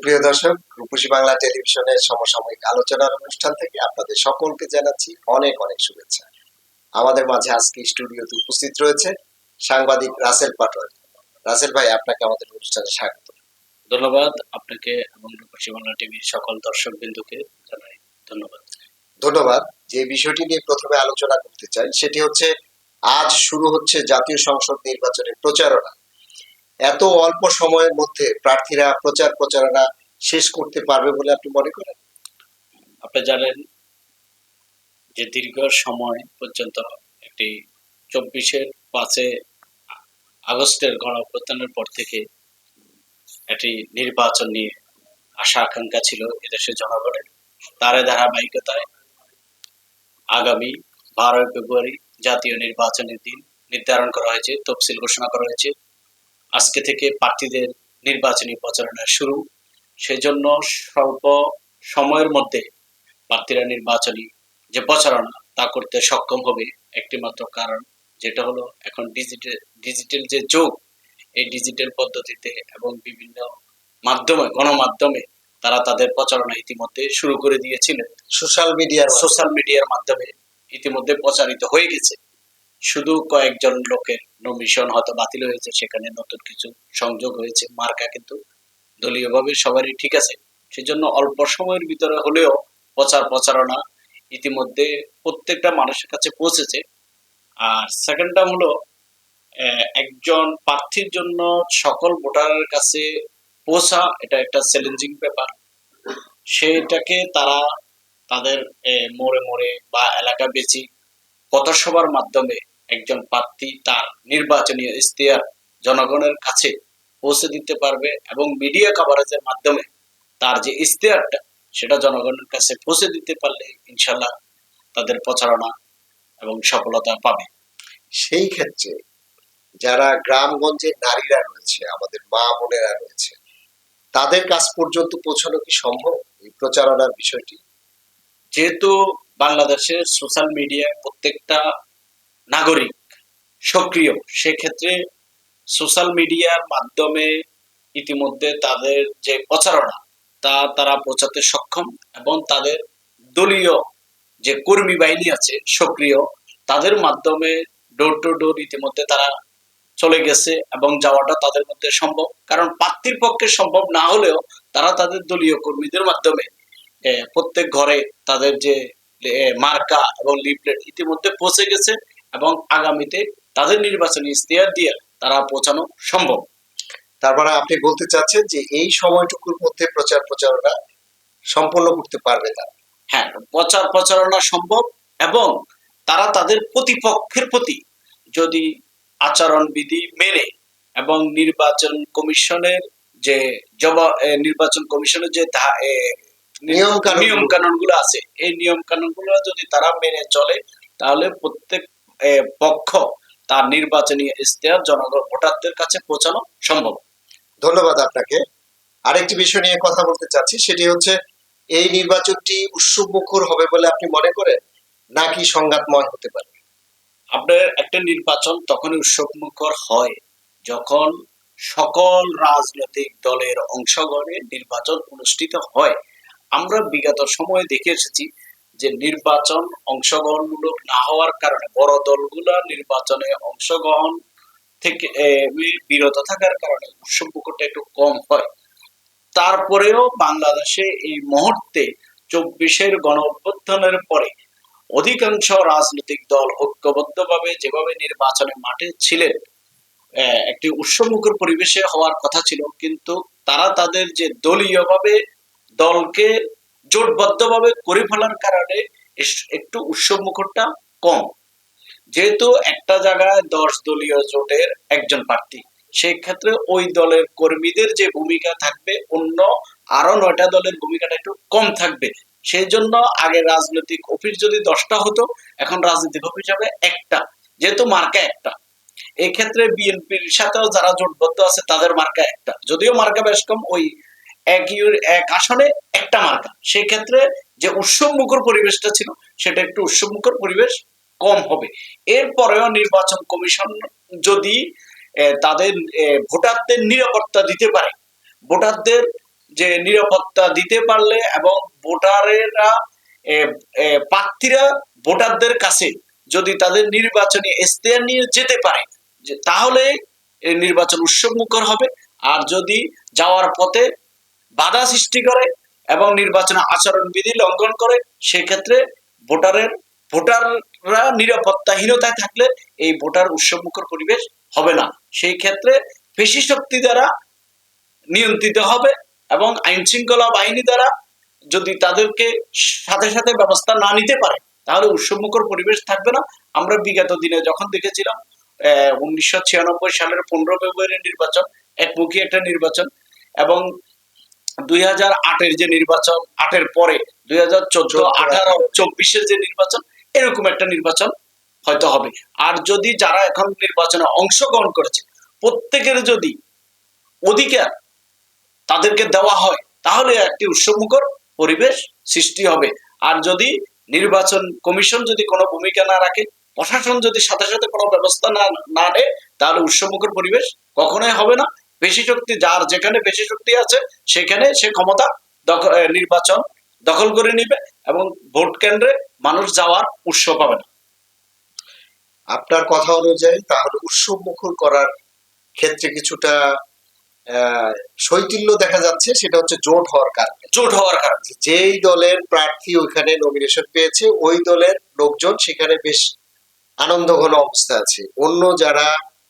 সুপ্রিয় দর্শক, রূপসী বাংলা টেলিভিশনের সমসাময়িক আলোচনার অনুষ্ঠান থেকে আপনাদের সকলকে জানাচ্ছি অনেক অনেক শুভেচ্ছা। আমাদের মাঝে আজকে স্টুডিওতে উপস্থিত রয়েছে সাংবাদিক রাসেল পাটোয়ারি। রাসেল ভাই, আপনাকে আমাদের অনুষ্ঠানে স্বাগত। ধন্যবাদ আপনাকে এবং রূপসী বাংলা টিভির সকল দর্শক বিন্দুকে জানাই ধন্যবাদ। ধন্যবাদ। যে বিষয়টি নিয়ে প্রথমে আলোচনা করতে চাই সেটি হচ্ছে, আজ শুরু হচ্ছে জাতীয় সংসদ নির্বাচনের প্রচারণা। এত অল্প সময়ের মধ্যে প্রার্থীরা প্রচার প্রচারণা শেষ করতে পারবে বলে আপনি মনে করেন? আপনি জানেন যে দীর্ঘ সময় পর্যন্ত একটি 5 আগস্টের গণ অভ্যুত্থানের পর থেকে একটি নির্বাচন নিয়ে আশা আকাঙ্ক্ষা ছিল এদেশের জনগণের। তার ধারাবাহিকতায় আগামী 12 ফেব্রুয়ারি জাতীয় নির্বাচনের দিন নির্ধারণ করা হয়েছে, তফসিল ঘোষণা করা হয়েছে। আজকে থেকে প্রার্থীদের নির্বাচনী প্রচারণা শুরু। সেজন্য স্বল্প সময়ের মধ্যে প্রার্থীরা নির্বাচনী যে প্রচারণা তা করতে সক্ষম হবে একটি মাত্র কারণ, যেটা হলো এখন ডিজিটাল যে যুগ, এই ডিজিটাল পদ্ধতিতে এবং বিভিন্ন মাধ্যমে গণমাধ্যমে তারা তাদের প্রচারণা ইতিমধ্যে শুরু করে দিয়েছিলেন। সোশ্যাল মিডিয়ার মাধ্যমে ইতিমধ্যে প্রচারিত হয়ে গেছে। শুধু কয়েকজন লোকের নমিশন হয়তো বাতিল হয়েছে, সেখানে নতুন কিছু সংযোগ হয়েছে, মার্কা কিন্তু দলীয়ভাবে সবারই ঠিক আছে। সেজন্য অল্প সময়ের ভিতরে হলেও প্রচারণা ইতিমধ্যে প্রত্যেকটা মানুষের কাছে পৌঁছেছে। আর সেকেন্ড টার্ম হলো, একজন প্রার্থীর জন্য সকল ভোটারের কাছে পৌঁছা এটা একটা চ্যালেঞ্জিং ব্যাপার। সেটাকে তারা তাদের মোড়ে মোড়ে বা এলাকা বেশি পথসভার মাধ্যমে একজন প্রার্থী তার নির্বাচনী ইশতেহার জনগণের কাছে পৌঁছে দিতে পারবে এবং মিডিয়া কভারেজের মাধ্যমে তার যে ইশতেহারটা সেটা জনগণের কাছে পৌঁছে দিতে পারলে ইনশাল্লাহ তাদের প্রচারণা এবং সফলতা পাবে। সেই ক্ষেত্রে যারা গ্রামগঞ্জের নারীরা রয়েছে, আমাদের মা বোনেরা রয়েছে, তাদের কাছ পর্যন্ত পৌঁছানো কি সম্ভব এই প্রচারণার বিষয়টি? যেহেতু বাংলাদেশের সোশ্যাল মিডিয়ায় প্রত্যেকটা নাগরিক সক্রিয়, সেক্ষেত্রে সোশ্যাল মিডিয়ার মাধ্যমে ইতিমধ্যে তাদের যে প্রচারণা তা তারা পৌঁছাতে সক্ষম এবং তাদের দলীয় যে কর্মী বাহিনী আছে সক্রিয়, তাদের মাধ্যমে ডোর টু ডোর ইতিমধ্যে তারা চলে গেছে এবং যাওয়াটা তাদের মধ্যে সম্ভব। কারণ প্রার্থীর পক্ষে সম্ভব না হলেও তারা তাদের দলীয় কর্মীদের মাধ্যমে প্রত্যেক ঘরে তাদের যে মার্কা এবং লিফলেট ইতিমধ্যে পৌঁছে গেছে এবং আগামীতে তাদের নির্বাচনী ইশতেহার দিয়ে তারা পৌঁছানো সম্ভব। তারপরে আপনি বলতে চাচ্ছেন যে এই সময়টুকুর মধ্যে প্রচারণা সম্পন্ন করতে পারবে তারা? হ্যাঁ, প্রচারণা সম্ভব এবং তারা তাদের প্রতিপক্ষের প্রতি যদি আচরণবিধি মেনে এবং নির্বাচন কমিশনের যে নিয়ম কানুন গুলো আছে, এই নিয়ম কানুন গুলো যদি তারা মেনে চলে তাহলে প্রত্যেক পক্ষ তার নির্বাচনী ইশতেহার জনগণ ভোটারদের কাছে পৌঁছানো সম্ভব। ধন্যবাদ আপনাকে। আরেকটি বিষয় নিয়ে কথা বলতে চাচ্ছি, সেটি হচ্ছে এই নির্বাচনটি উৎসবমুখর হবে বলে আপনি মনে করেন নাকি সংঘাতময় হতে পারে? আপনার একটা নির্বাচন তখনই উৎসবমুখর হয় যখন সকল রাজনৈতিক দলের অংশগ্রহণে নির্বাচন অনুষ্ঠিত হয়। আমরা বিগত সময়ে দেখে এসেছি যে নির্বাচন অংশগ্রহণমূলক না হওয়ার কারণে বড় দলগুলো নির্বাচনে অংশগ্রহণ থেকে বিরত থাকার কারণে উৎসবমুখরটা একটু কম হয়। তারপরেও বাংলাদেশে এই মুহূর্তে 24-এর গণ অভ্যুত্থানের পরে অধিকাংশ রাজনৈতিক দল ঐক্যবদ্ধভাবে যেভাবে নির্বাচনের মাঠে ছিলেন, একটি উৎসবমুখর পরিবেশে হওয়ার কথা ছিল, কিন্তু তারা তাদের যে দলীয়ভাবে দলকে জোটবদ্ধভাবে করে ফেলার কারণে একটু উৎসবমুখরটা কম। যেহেতু একটা জায়গায় 10 দলীয় জোটের একজন প্রার্থী, সেই ক্ষেত্রে ওই দলের কর্মীদের যে ভূমিকা থাকবে অন্য আরো 9টা দলের ভূমিকাটা একটু কম থাকবে। সেই জন্য আগে রাজনৈতিক অফিস যদি 10টা হতো, এখন রাজনৈতিক অফিস হবে একটা, যেহেতু মার্কা একটা। এই ক্ষেত্রে বিএনপির সাথেও যারা জোটবদ্ধ আছে তাদের মার্কা একটা, যদিও মার্কা বেশ কম, ওই এক আসনে একটা মার্কা। সেই ক্ষেত্রে যে উৎসবমুখর পরিবেশটা ছিল সেটা একটু উৎসবমুখর পরিবেশ কম হবে। এরপরেও নির্বাচন কমিশন যদি তাদের ভোটারদের নিরাপত্তা দিতে পারে, ভোটারদের যে নিরাপত্তা দিতে পারলে এবং ভোটারেরা প্রার্থীরা ভোটারদের কাছে যদি তাদের নির্বাচনী ইশতেহার নিয়ে যেতে পারে, যে তাহলে এই নির্বাচন উৎসবমুখর হবে। আর যদি যাওয়ার পথে বাধা সৃষ্টি করে এবং নির্বাচন আচরণবিধি লঙ্ঘন করে, সেক্ষেত্রে ভোটাররা নিরাপত্তাহীনতায় থাকলে এই ভোটার উৎসবমুখর পরিবেশ হবে না। সেই ক্ষেত্রে পেশি শক্তি দ্বারা নিয়ন্ত্রিত হবে এবং আইন শৃঙ্খলা বাহিনী দ্বারা যদি তাদেরকে সাথে সাথে ব্যবস্থা না নিতে পারে, তাহলে উৎসবমুখর পরিবেশ থাকবে না। আমরা বিগত দিনে যখন দেখেছিলাম 1996 সালের 15 ফেব্রুয়ারি নির্বাচন, একমুখী একটা নির্বাচন, এবং 2008-এর যে নির্বাচন, 8-এর পরে 2014, 18, 24-এর যে নির্বাচন, এরকম একটা নির্বাচন হয়তো হবে। আর যদি যারা এখন নির্বাচনে অংশগ্রহণ করেছে প্রত্যেকের যদি অধিকার তাদেরকে দেওয়া হয়, তাহলে একটি উৎসবমুখর পরিবেশ সৃষ্টি হবে। আর যদি নির্বাচন কমিশন যদি কোনো ভূমিকা না রাখে, প্রশাসন যদি সাথে সাথে কোনো ব্যবস্থা না নেয়, তাহলে উৎসবমুখর পরিবেশ কখনোই হবে না। পেশি শক্তি, যার যেখানে পেশি শক্তি আছে সেখানে সে ক্ষমতা নির্বাচন দখল করে নিবে এবং ভোট কেন্দ্রে মানুষ যাওয়ার উৎস পাবে না। আপনার কথা অনুযায়ী তাহলে উৎসব মুখর করার ক্ষেত্রে কিছুটা শৈথিল্য দেখা যাচ্ছে, সেটা হচ্ছে জোট হওয়ার কারণে। যেই দলের প্রার্থী ওইখানে নমিনেশন পেয়েছে, ওই দলের লোকজন সেখানে বেশ আনন্দঘন অবস্থা আছে। অন্য যারা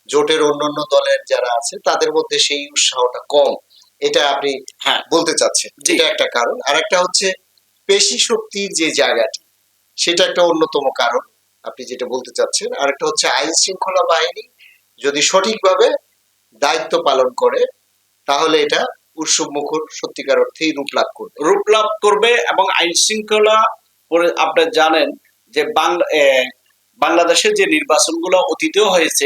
জোটের অন্যান্য দলের যারা আছে তাদের মধ্যে সেই উৎসাহটা কম, এটা আপনি বলতে চাচ্ছেন। এটা একটা কারণ। আর একটা হচ্ছে পেশি শক্তির যে জায়গাটি, সেটা একটা অন্যতম কারণ আপনি যেটা বলতে চাচ্ছেন। আর একটা হচ্ছে আইন শৃঙ্খলা বাহিনী যদি সঠিকভাবে দায়িত্ব পালন করে, তাহলে এটা উৎসব মুখর সত্যিকার অর্থেই রূপ লাভ করবে। এবং আইন শৃঙ্খলা, আপনি জানেন যে বাংলাদেশের যে নির্বাচনগুলো অতীতেও হয়েছে,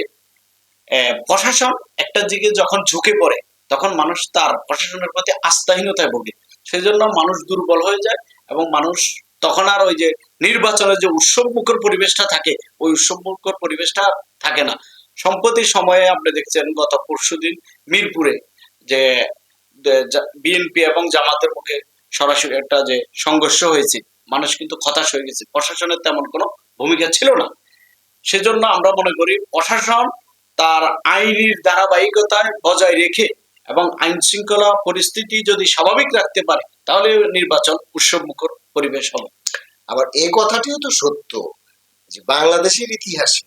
প্রশাসন একটা দিকে যখন ঝুঁকে পড়ে, তখন মানুষ তার প্রশাসনের প্রতি আস্থাহীনতায় ভোগে। সেই জন্য মানুষ দুর্বল হয়ে যায় এবং মানুষ তখন আর ওই যে নির্বাচনের যে উৎসবমুখর পরিবেশটা থাকে, ওই উৎসবমুখর পরিবেশটা থাকে না। সম্প্রতি সময়ে আপনি দেখছেন, গত পরশুদিন মিরপুরে যে বিএনপি এবং জামাতের মুখে সরাসরি একটা যে সংঘর্ষ হয়েছে, মানুষ কিন্তু হতাশ হয়ে গেছে। প্রশাসনের তেমন কোনো ভূমিকা ছিল না। সেজন্য আমরা মনে করি প্রশাসন তার আইনের ধারাবাহিকতায় বজায় রেখে এবং আইন শৃঙ্খলা পরিস্থিতি যদি স্বাভাবিক রাখতে পারে, তাহলে নির্বাচন উৎসবমুখর পরিবেশ হবে। আবার এই কথাটিও তো সত্য যে বাংলাদেশের ইতিহাসে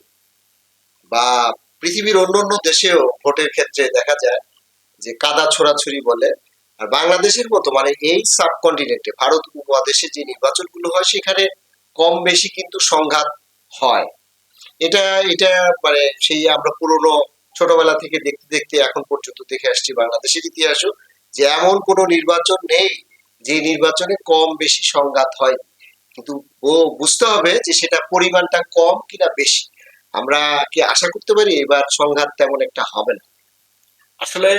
বা পৃথিবীর অন্যান্য দেশেও ভোটের ক্ষেত্রে দেখা যায় যে কাদা ছোড়াছুড়ি বলে। আর বাংলাদেশের মতো মানে এই সাবকন্টিনেন্টে, ভারত উপমহাদেশে যে নির্বাচনগুলো হয়, সেখানে কম বেশি কিন্তু সংঘাত হয়। এটা এটা মানে সেই আমরা পুরনো ছোটবেলা থেকে দেখতে দেখতে এখন পর্যন্ত দেখে আসছি বাংলাদেশের ইতিহাসও, যে এমন কোনো নির্বাচন নেই যে নির্বাচনে কম বেশি সংঘাত হয়। কিন্তু বুঝতে হবে যে সেটা পরিমাণটা কম কিনা বেশি। আমরা কি আশা করতে পারি এবার সংঘাত তেমন একটা হবে না? আসলে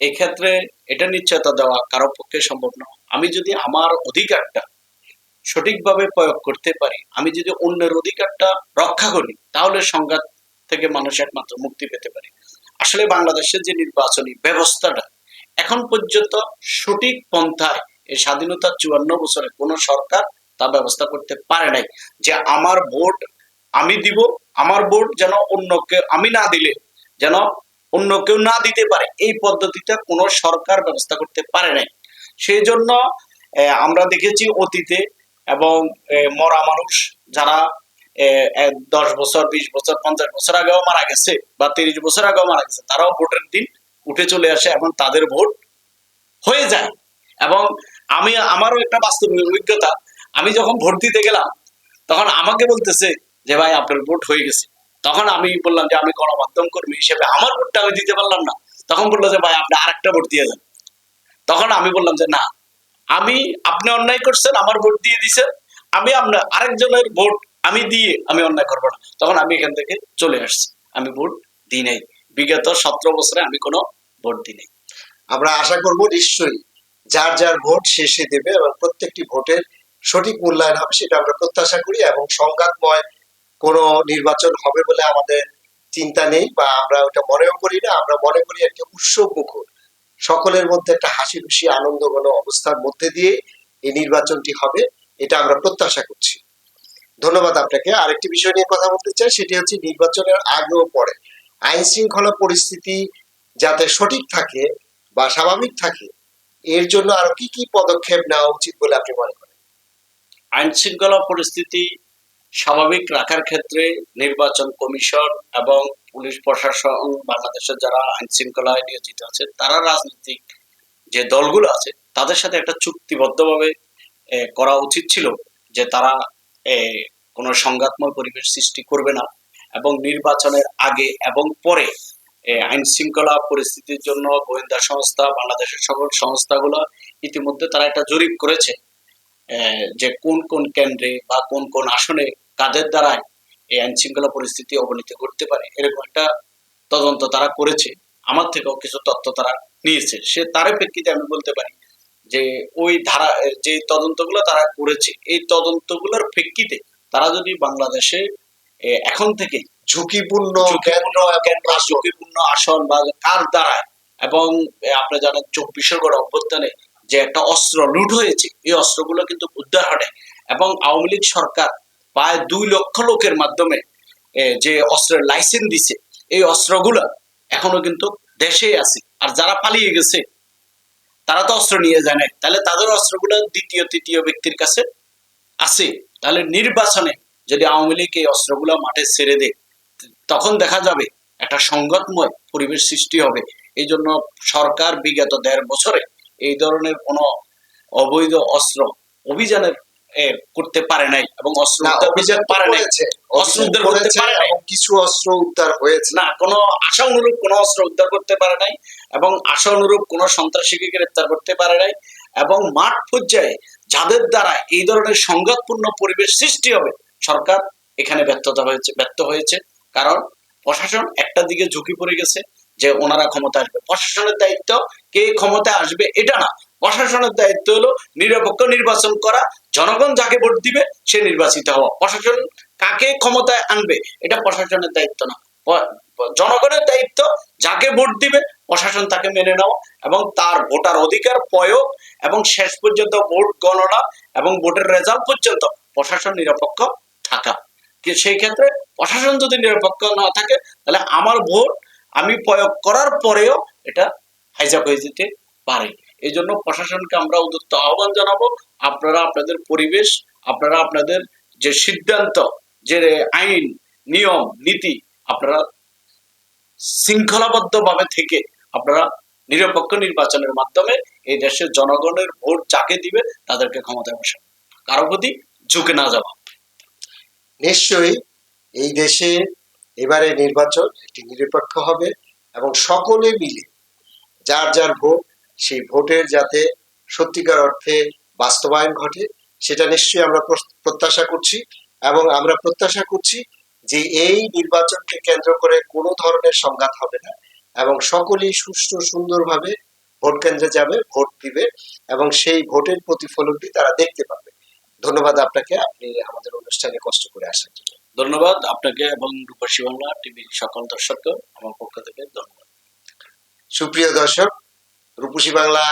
এই ক্ষেত্রে এটা নিশ্চয়তা দেওয়া কারো পক্ষে সম্ভব নয়। আমি যদি আমার অধিকারটা সঠিকভাবে প্রয়োগ করতে পারি, আমি যদি অন্যের অধিকারটা রক্ষা করি, তাহলে সংঘাত থেকে মানুষ একমাত্র মুক্তি পেতে পারে। আসলে বাংলাদেশের যে নির্বাচনী ব্যবস্থাটা এখন পর্যন্ত সঠিক পন্থায় এই স্বাধীনতার 54 বছরে কোনো সরকার তা ব্যবস্থা করতে পারে নাই, যে আমার ভোট আমি দিব, আমার ভোট যেন অন্যকে আমি না দিলে যেন অন্য কেউ না দিতে পারে, এই পদ্ধতিটা কোনো সরকার ব্যবস্থা করতে পারে নাই। সেই জন্য আমরা দেখেছি অতীতে, এবং মরা মানুষ যারা 10 বছর, 20 বছর, 50 বছর আগেও মারা গেছে বা 30 বছর আগেও মারা গেছে, তারাও ভোটের দিন উঠে চলে আসে এবং তাদের ভোট হয়ে যায়। এবং আমারও একটা বাস্তব অভিজ্ঞতা, আমি যখন ভোট দিতে গেলাম, তখন আমাকে বলতেছে যে ভাই আপনার ভোট হয়ে গেছে। তখন আমি বললাম যে আমি গণমাধ্যম কর্মী হিসেবে আমার ভোটটা আমি দিতে পারলাম না। তখন বললো যে ভাই আপনি আরেকটা ভোট দিয়ে যান। তখন আমি বললাম যে না, আপনি অন্যায় করছেন, আমার ভোট দিয়ে দিছেন, আমি আপনার আরেকজনের ভোট আমি দিয়ে আমি অন্যায় করবো না। তখন আমি এখান থেকে চলে আসছি, আমি ভোট দিই নাই। বিগত 17 বছরে আমি কোনো ভোট দিই নাই। আমরা আশা করব নিশ্চয়ই যার যার ভোট শেষে দেবে এবং প্রত্যেকটি ভোটের সঠিক মূল্যায়ন হবে, সেটা আমরা প্রত্যাশা করি। এবং সংঘাতময় কোনো নির্বাচন হবে বলে আমাদের চিন্তা নেই, বা আমরা ওটা মনেও করি না। আমরা মনে করি একটা উৎসব মুখর সকলের মধ্যে একটা হাসি খুশি আনন্দ ঘন অবস্থার মধ্যে দিয়ে এই নির্বাচনটি হবে, এটা আমরা প্রত্যাশা করছি। ধন্যবাদ আপনাকে। আরেকটি বিষয় নিয়ে কথা বলতে চাই, সেটি হচ্ছে নির্বাচনের আগে ও পরে আইন শৃঙ্খলা পরিস্থিতি যাতে সঠিক থাকে বা স্বাভাবিক থাকে, এর জন্য আরো কি কি পদক্ষেপ নেওয়া উচিত বলে আপনি মনে করেন? আইন শৃঙ্খলা পরিস্থিতি স্বাভাবিক রাখার ক্ষেত্রে নির্বাচন কমিশন এবং পুলিশ প্রশাসন, বাংলাদেশের যারা আইন শৃঙ্খলায় নিয়োজিত আছে, তারা রাজনৈতিক যে দলগুলো আছে তাদের সাথে একটা চুক্তিবদ্ধভাবে করা উচিত ছিল যে তারা কোনো সংঘাতময় পরিবেশ সৃষ্টি করবে না, এবং নির্বাচনের আগে এবং পরে আইন শৃঙ্খলা পরিস্থিতির জন্য গোয়েন্দা সংস্থা, বাংলাদেশের সকল সংস্থাগুলো ইতিমধ্যে তারা একটা জরিপ করেছে যে কোন কোন কেন্দ্রে বা কোন কোন আসনে কাদের দ্বারাই এই আইন শৃঙ্খলা পরিস্থিতি অবনতি করতে পারে, এরকম একটা তদন্ত তারা করেছে। আমার থেকেও কিছু তথ্য তারা নিয়েছে। তার প্রেক্ষিতে আমি বলতে পারি যে ওই ধারা যে তদন্তগুলো তারা করেছে, এই তদন্তগুলোর প্রেক্ষিতে তারা যদি বাংলাদেশে এখন থেকে ঝুঁকিপূর্ণ কেন্দ্র এবং ঝুঁকিপূর্ণ আসন বা কার দ্বারায়, এবং আপনি জানেন 24 গণ অভ্যুত্থানে যে একটা অস্ত্র লুট হয়েছে, এই অস্ত্রগুলো কিন্তু উদ্ধার হয়, এবং আওয়ামী লীগ সরকার প্রায় 2 লক্ষ লোকের মাধ্যমে যে অস্ত্রের লাইসেন্স দিছে, এই অস্ত্রগুলো এখনো কিন্তু দেশেই আছে। আর যারা পালিয়ে গেছে তারা তো অস্ত্র নিয়ে যায় নাই, তাহলে তাদের অস্ত্রগুলো দ্বিতীয় তৃতীয় ব্যক্তির কাছে আছে। তাহলে নির্বাচনে যদি আওয়ামী লীগ এই অস্ত্রগুলো মাঠে ছেড়ে দেয়, তখন দেখা যাবে একটা সংঘাতময় পরিবেশ সৃষ্টি হবে। এই জন্য সরকার বিগত 1.5 বছরে এই ধরনের কোনো অবৈধ অস্ত্র অভিযানের করতে পারে নাই, এবং অস্ত্র উদ্ধার করতে পারে নাই, অস্ত্র উদ্ধার করতে পারে নাই, কিছু অস্ত্র উদ্ধার হয়েছে না কোনো আশা অনুরূপ কোনো অস্ত্র উদ্ধার করতে পারে নাই, এবং আশা অনুরূপ কোনো সন্ত্রাসীকে গ্রেপ্তার করতে পারে নাই। এবং মাঠ পর্যায়ে যাদের দ্বারা এই ধরনের সংঘাতপূর্ণ পরিবেশ সৃষ্টি হবে, সরকার এখানে ব্যর্থ হয়েছে। কারণ প্রশাসন একটা দিকে ঝুঁকি পড়ে গেছে যে ওনারা ক্ষমতা আসবে। প্রশাসনের দায়িত্ব কে ক্ষমতায় আসবে এটা না, প্রশাসনের দায়িত্ব হলো নিরপেক্ষ নির্বাচন করা, জনগণ যাকে ভোট দিবে সে নির্বাচিত হওয়া। প্রশাসন কাকে ক্ষমতায় আনবে এটা প্রশাসনের দায়িত্ব না, জনগণের দায়িত্ব যাকে ভোট দিবে প্রশাসন তাকে মেনে নেওয়া, এবং তার ভোটার অধিকার প্রয়োগ, এবং শেষ পর্যন্ত ভোট গণনা এবং ভোটের রেজাল্ট পর্যন্ত প্রশাসন নিরপেক্ষ থাকা। সেই ক্ষেত্রে প্রশাসন যদি নিরপেক্ষ না থাকে, তাহলে আমার ভোট আমি প্রয়োগ করার পরেও এটা হাইজ্যাক হয়ে যেতে পারে। এই জন্য প্রশাসনকে আমরা উদ্যত আহ্বান জানাবো, আপনারা আপনাদের পরিবেশ, আপনারা আপনাদের যে সিদ্ধান্ত, যে আইন নিয়ম নীতি, আপনারা শৃঙ্খলাবদ্ধ ভাবে থেকে আপনারা নিরপেক্ষ নির্বাচনের মাধ্যমে এই দেশের জনগণের ভোট যাকে দিবে তাদেরকে ক্ষমতায় বসান, কারো প্রতি ঝুঁকে না যাওয়া। নিশ্চয়ই এই দেশে এবারে নির্বাচন একটি নিরপেক্ষ হবে, এবং সকলে মিলে যার যার ভোট, সেই ভোটের যাতে সত্যিকার অর্থে বাস্তবায়ন ঘটে, সেটা নিশ্চয়ই আমরা প্রত্যাশা করছি। এবং আমরা প্রত্যাশা করছি যে এই নির্বাচনকে কেন্দ্র করে কোনো ধরনের সংঘাত হবে না, এবং সকলেই সুষ্ঠু সুন্দরভাবে ভোট কেন্দ্রে যাবে, ভোট দিবে, এবং সেই ভোটের প্রতিফলনটি তারা দেখতে পাবে। ধন্যবাদ আপনাকে, আপনি আমাদের অনুষ্ঠানে কষ্ট করে আসার জন্য। ধন্যবাদ আপনাকে এবং রূপসী বাংলা টিভির সকল দর্শককে আমার পক্ষ থেকে ধন্যবাদ। সুপ্রিয় দর্শক, রূপসী বাংলা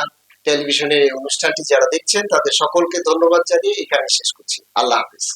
টেলিভিশনের এই অনুষ্ঠানটি যারা দেখছেন তাদের সকলকে ধন্যবাদ জানিয়ে এখানে শেষ করছি। আল্লাহ হাফিজ।